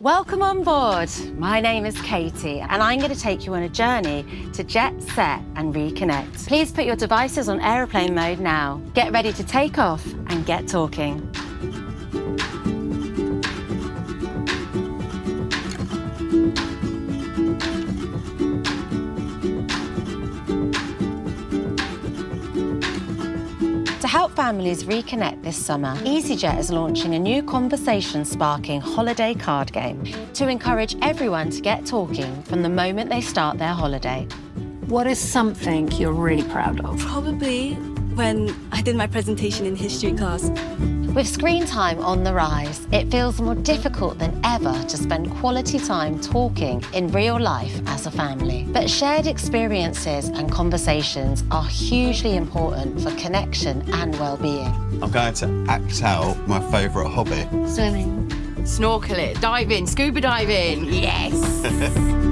Welcome on board. My name is Katie and I'm going to take you on a journey to jet, set and reconnect. Please put your devices on aeroplane mode now. Get ready to take off and get talking. To help families reconnect this summer, easyJet is launching a new conversation-sparking holiday card game to encourage everyone to get talking from the moment they start their holiday. What is something you're really proud of? Probably when I did my presentation in history class. With screen time on the rise, it feels more difficult than ever to spend quality time talking in real life as a family. But shared experiences and conversations are hugely important for connection and well-being. I'm going to act out my favourite hobby. Swimming. Snorkeling, diving, scuba diving, yes!